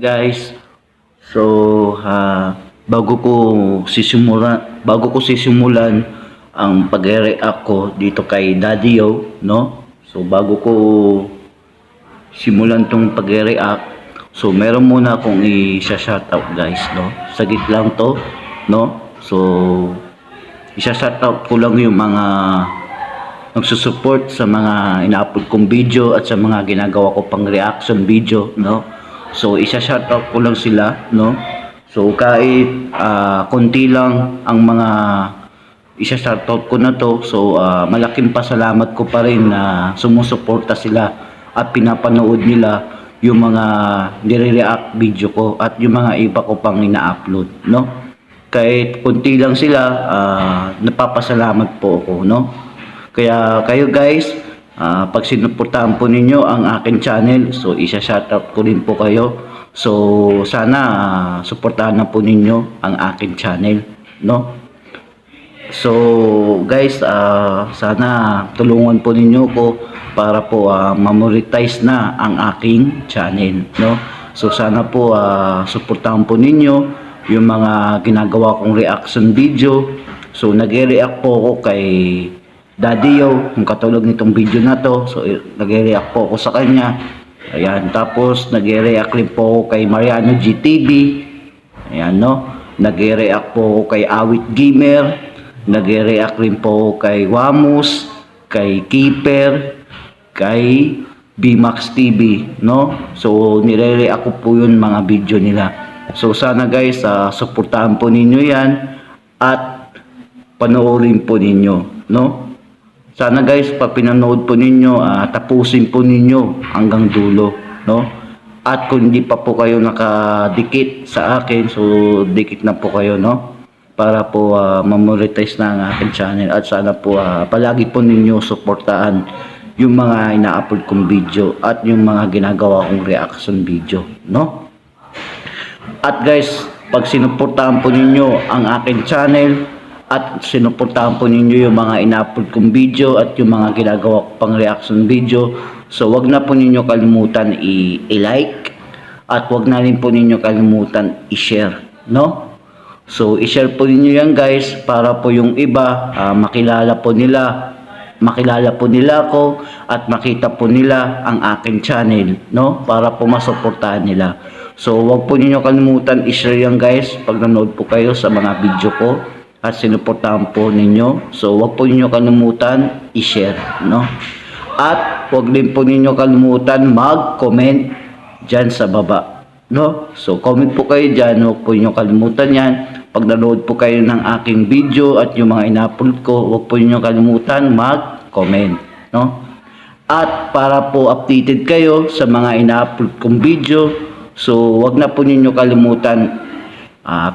Guys, so bago ko sisimulan ang pagre-react ko dito kay Daddy Yo, no? So bago ko simulan tong pagre-react, so meron muna akong i-shoutout guys, no? Sagit lang to, no? So i-shoutout ko lang yung mga nagsusupport sa mga ina-upload kong video at sa mga ginagawa ko pang reaction video, no? So isa-shoutout ko lang sila, no? So kahit konti lang ang mga isa-shoutout ko na to, so malaking pasalamat ko pa rin na sumusuporta sila at pinapanood nila yung mga nire-react video ko at yung mga iba ko pang ina-upload, no? Kahit konti lang sila, napapasalamat po ako, no? Kaya kayo guys, pag sinuportahan po ninyo ang akin channel, so isa-shoutout ko rin po kayo. So sana suportahan na po ninyo ang akin channel, no? So guys, sana tulungan po ninyo ko para po ma-monetize na ang aking channel, no? So sana po suportahan po ninyo yung mga ginagawa kong reaction video. So nag-react po ako kay Daddy Yo, yung katulad nitong video na to. So nag-react po ako sa kanya. Ayan, tapos nag-react rin po ako kay Mariano GTV. Ayan, no? Nag-react po ako kay Awit Gamer. Nag-react rin po ako kay Wamus, kay Keeper, kay BMax TV, no? So nire-react ko po yun mga video nila. So sana guys, suportahan po ninyo yan at panoorin po ninyo, no? Sana guys, pag pinanood po ninyo, tapusin po ninyo hanggang dulo, no? At kung hindi pa po kayo nakadikit sa akin, so dikit na po kayo, no? Para po ma-monetize na ang aking channel. At sana po palagi po ninyo suportahan yung mga ina-upload kong video at yung mga ginagawa kong reaction video, no? At guys, pag sinuportahan po ninyo ang aking channel at sinuportahan po ninyo yung mga ina-upload kong video at yung mga ginagawa ko pang reaction video, so wag na po ninyo kalimutan i-like at wag na rin po ninyo kalimutan i-share, no? So i-share po ninyo yan guys para po yung iba makilala po nila ako at makita po nila ang aking channel, no? Para po masuportahan nila. So wag po ninyo kalimutan i-share yan guys pag nanood po kayo sa mga video ko at sinuportahan po ninyo. So wag po ninyo kalimutan i-share, no? At wag din po ninyo kalimutan mag-comment dyan sa baba, no? So comment po kayo dyan, wag po ninyo kalimutan yan. Pag nanood po kayo ng aking video at yung mga ina-upload ko, wag po ninyo kalimutan mag-comment, no? At para po updated kayo sa mga ina-upload kong video, so wag na po ninyo kalimutan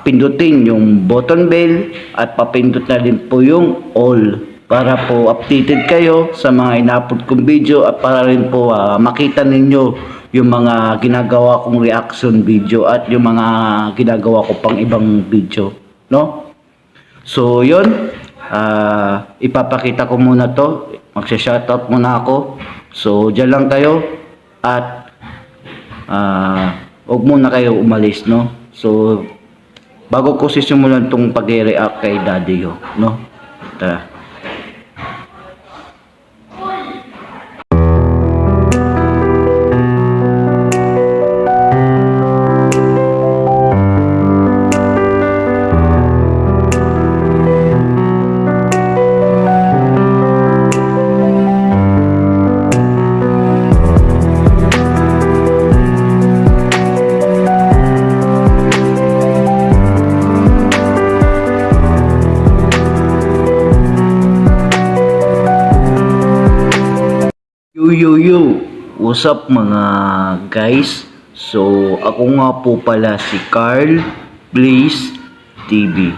pindutin yung button bell at papindot na din po yung all para po updated kayo sa mga ina-upload kong video at para rin po makita ninyo yung mga ginagawa kong reaction video at yung mga ginagawa ko pang ibang video, no? So yun, ipapakita ko muna to, magsha-shoutout muna ako. So dyan lang kayo at huwag muna kayo umalis, no? So bago ko sisimulan tong pag-react kay Daddy Yo, no? Tara. Yo, what's up mga guys? So ako nga po pala si Carl Blaze TV,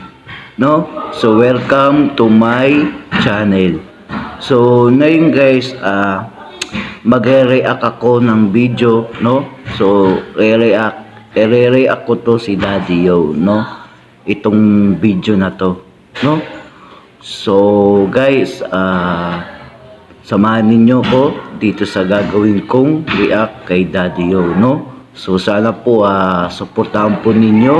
no? So welcome to my channel. So ngayon guys, magre-react ako ng video, no? So i-react ko to si Daddy Yo, no? Itong video na to, no? So guys, samahan ninyo ko dito sa gagawin kong react kay Daddy Yo, no? So sana po suportahan po ninyo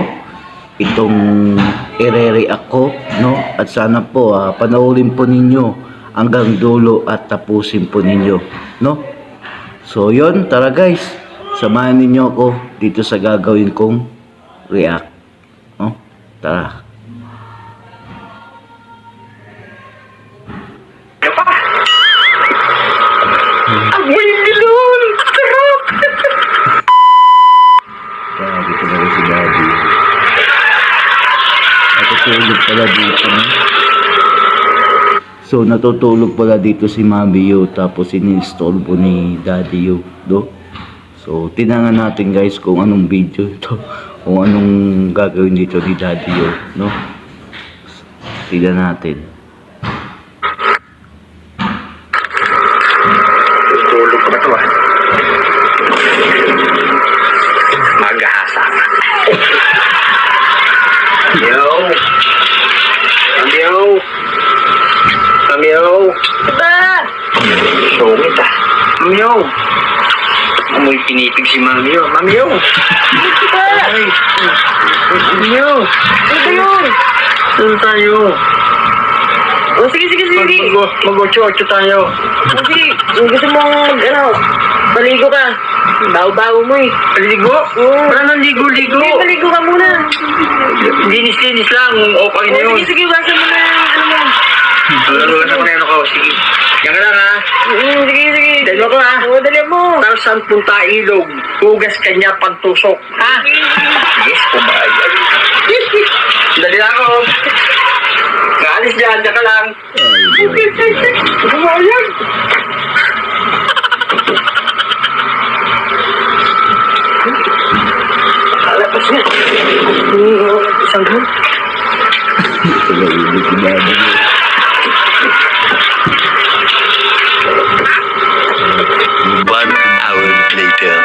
itong ire-react ko, no? At sana po panoorin po ninyo hanggang dulo at tapusin po ninyo, no? So yun, tara guys, samahan ninyo ako dito sa gagawin kong react, no? Tara. Amoy melon! Sarap! Grabe talaga si Daddy. Natutulog pala dito, no? So, natutulog pala dito si Mami Yo, tapos ini-install po ni Daddy Yo, do? So, tinangan natin guys kung anong video ito, kung anong gagawin dito ni Daddy Yo, no? Tignan natin. Tulog pa ito Mag-ahasa. Yo! Mamiyo! Mamiyo! Ba? Sungit Mamiyo! Amoy pinipig si Mamiyo. Mamiyo! Mamiyo! Ano ba yun? Saan tayo? Sige. Mag-8 tayo. Sige, gusto mong baligo ka. Bawo-bawo mo eh. Baligo? Oo. Wala nang ligo-ligo. Sige, baligo ka muna. Linis-linis lang. Okay na yun. Sige, basa mo na. Basa mo na yun ako. Sige. Yan ka lang ha. Sige. Dali ko ha. Oo, dali mo. Tapos 10 tailog. Hugas kanya pagtusok. Ha? Yes, kumayan. Dali na ako. Kaalis dyan ka lang. Kumayan. Alapas niya. Isang doon. Talaga si Daddy Yo. One hour later.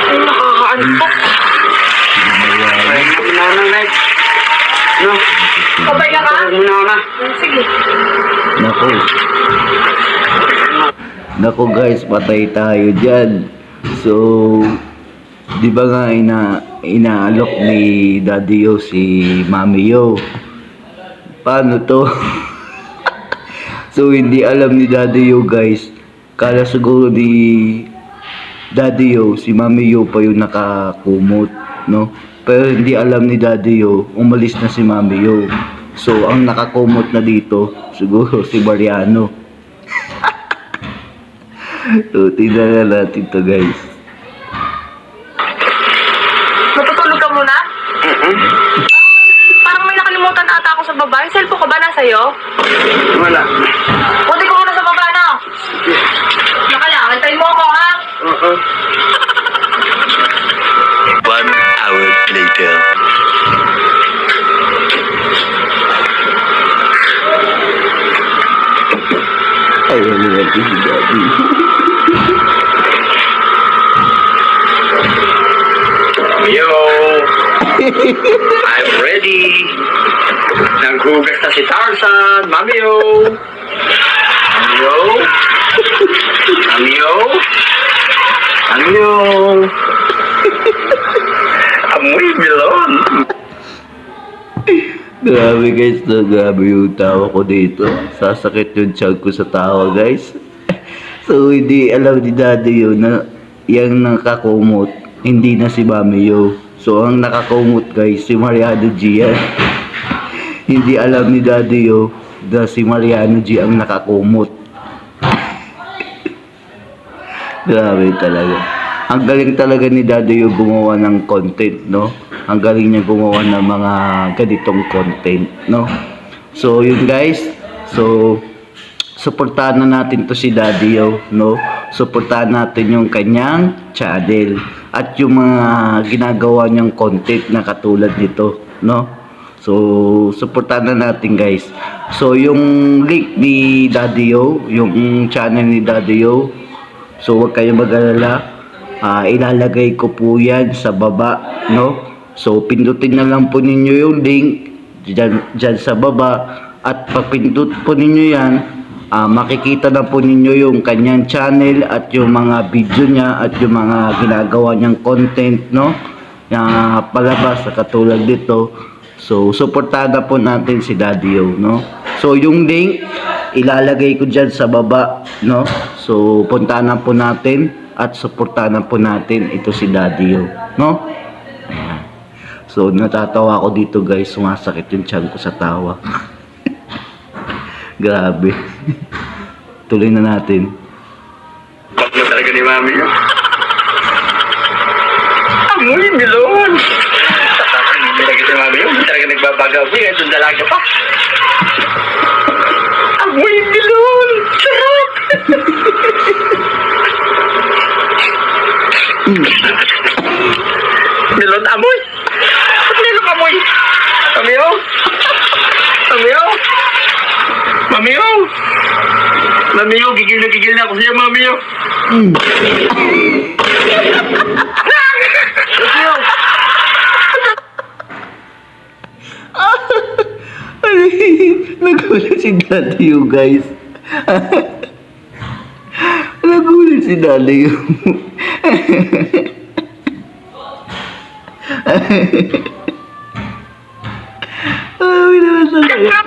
Ay, nakakaantok. Ay, nang night. No? Kabay ka ka? Muna ako na. Sige. Nako guys, patay tayo dyan. So, di ba nga inaalok ni Daddy Yo si Mami Yo? Paano to? So, hindi alam ni Daddy Yo guys. Kala siguro ni Daddy Yo, si Mami Yo pa yung nakakumot, no? Pero hindi alam ni Daddy Yo, umalis na si Mami Yo. So, ang nakakumot na dito, siguro si Mariano. So, tingnan natin to guys. Natutulog ka muna? Parang may nakalimutan ata ako sa baba. Yung cellphone ko ba nasa'yo? Wala. Buti ko muna sa baba na. Nakalang, antayin mo ako ha? One hour later. Ay, wala natin si Daddy. Yo! I'm ready! Naghugas na si Tarzan! Mamiyo! Mamiyo! Mamiyo! Mamiyo! Amoy melon! Grabe guys, no? Grabe yung tawa ko dito. Sasakit yung tiyan ko sa tawa guys. So, hindi alam ni Daddy Yo na yung nakakumot, hindi na si Mami Yo. So, ang nakakumot guys, si Mariano G yan. Hindi alam ni Daddy Yo na si Mariano G ang nakakumot. Grabe talaga. Ang galing talaga ni Daddy Yo gumawa ng content, no? Ang galing niya gumawa ng mga ganitong content, no? So, yun guys. So, suportahan na natin to si Daddy Yo, no? Suportahan natin yung kanyang channel at yung mga ginagawa niyang content na katulad nito, no? So, suportahan na natin guys. So, yung link ni Daddy Yo, yung channel ni Daddy Yo, so huwag kayong mag-alala. Ilalagay ko po yan sa baba, no? So, pindutin na lang po ninyo yung link dyan sa baba. At pag pindut po ninyo yan, makikita na po ninyo yung kanyang channel at yung mga video niya at yung mga ginagawa niyang content, no? Na palabas sa katulad dito. So, suportahan na po natin si Daddy O, no? So, yung link, ilalagay ko dyan sa baba, no? So, puntahan na po natin at suportahan na po natin ito si Daddy O, no? Ayan. So, natatawa ako dito guys, sumasakit yung tiyan ko sa tawa. Grabe. Tuloy na natin. Bakit mo talaga ni mami yun? Amoy, milon! Hindi talaga si mami yun. Hindi talaga nagbabagaw. Kaya doon dalaga pa. Amoy, milon! Sarap! Milon, amoy! Ba't milon amoy? Mami yun? Mami yun? Mami yun? Mami yun, gigil na ako sa'yo, mami yun. Mami yun. Nagulat si Daddy O, guys. Nagulat si Daddy O. Ay, naman talaga.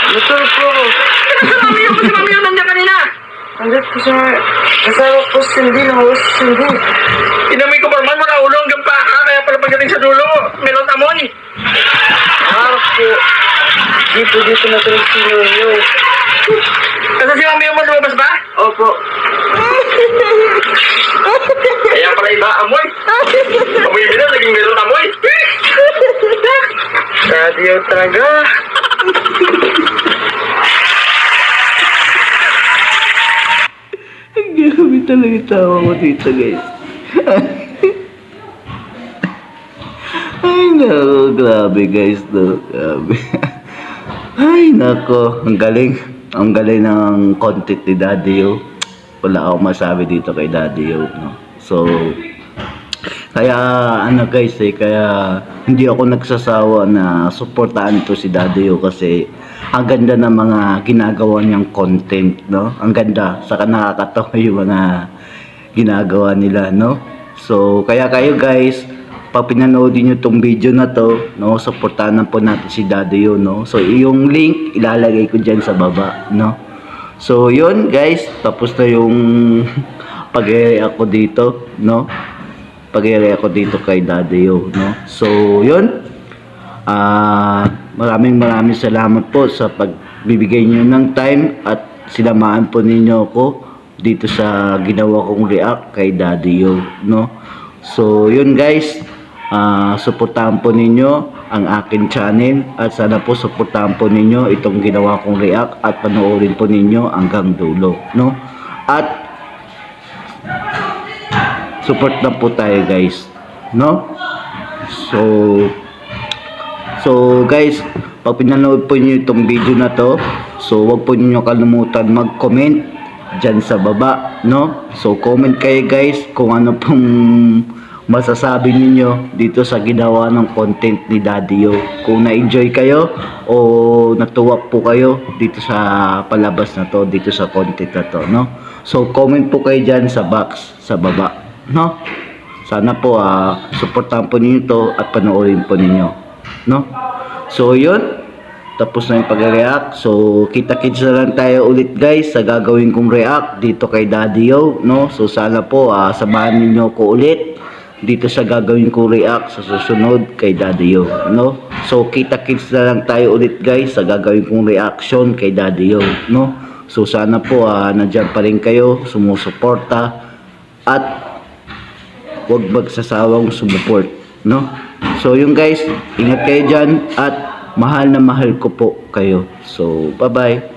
Natulog po ako. Mami yun, kasi mami yun nandiyan kanina. Nandiyan po sa kasama po sindi ng host sindi. Inamoy ko parman, wala ulo hanggang paa, kaya pala pagdating sa dulo, meron amoy. Harap po. Dito natulog si Yoyo. Kasi si mami yung lumabas ba? Opo. Kaya pala iba amoy. Amoy din na, naging meron amoy. Daddy O talaga. Ang grabe talaga tawa ko dito, guys. Ay, nako, grabe, guys, no. Grabe. Ay, nako, ang galing. Ang galing ng content ni Daddy O. Wala akong masabi dito kay Daddy O, no. So, kaya, guys, kaya hindi ako nagsasawa na suportahan to si Daddy O kasi ang ganda ng mga ginagawa niyang content, no? Ang ganda, saka nakakatawa yung mga ginagawa nila, no? So, kaya kayo guys, pag pinanoodin nyo tong video na to, no, suportahan na po natin si Daddy O, no? So, yung link, ilalagay ko dyan sa baba, no? So, yun guys, tapos na yung pag-react ko dito, no? Pag-react ko dito kay Daddy O, no? So, yun. Maraming salamat po sa pagbibigay niyo ng time at sinamaan po ninyo ako dito sa ginawa kong react kay Daddy O, no? So, yun guys, suportahan po ninyo ang akin channel at sana po suportahan po ninyo itong ginawa kong react at panoorin po ninyo hanggang dulo, no? At support na po tayo guys, no? So guys, pag pinanood po niyo itong video na to, so wag po niyo kalimutan mag-comment dyan sa baba, no? So comment kayo guys kung ano pong masasabi niyo dito sa ginawa ng content ni Daddy O. Kung na-enjoy kayo o natuwa po kayo dito sa palabas na to, dito sa content na to, no? So comment po kayo dyan sa box sa baba, no? Sana po suportahan po ninyo to at panoorin po ninyo, no? So yun, tapos na yung pag-react. So kita-kits na lang tayo ulit guys sa gagawin kong react dito kay Daddy O, no? So sana po samahan niyo ko ulit dito sa gagawin kong react sa susunod kay Daddy O, no? So kita-kits na lang tayo ulit guys sa gagawin kong reaction kay Daddy O, no? So sana po nandiyan pa rin kayo sumusuporta at huwag magsasawang sumuport, no? So yung guys, ingat kayo dyan at mahal na mahal ko po kayo. So bye bye.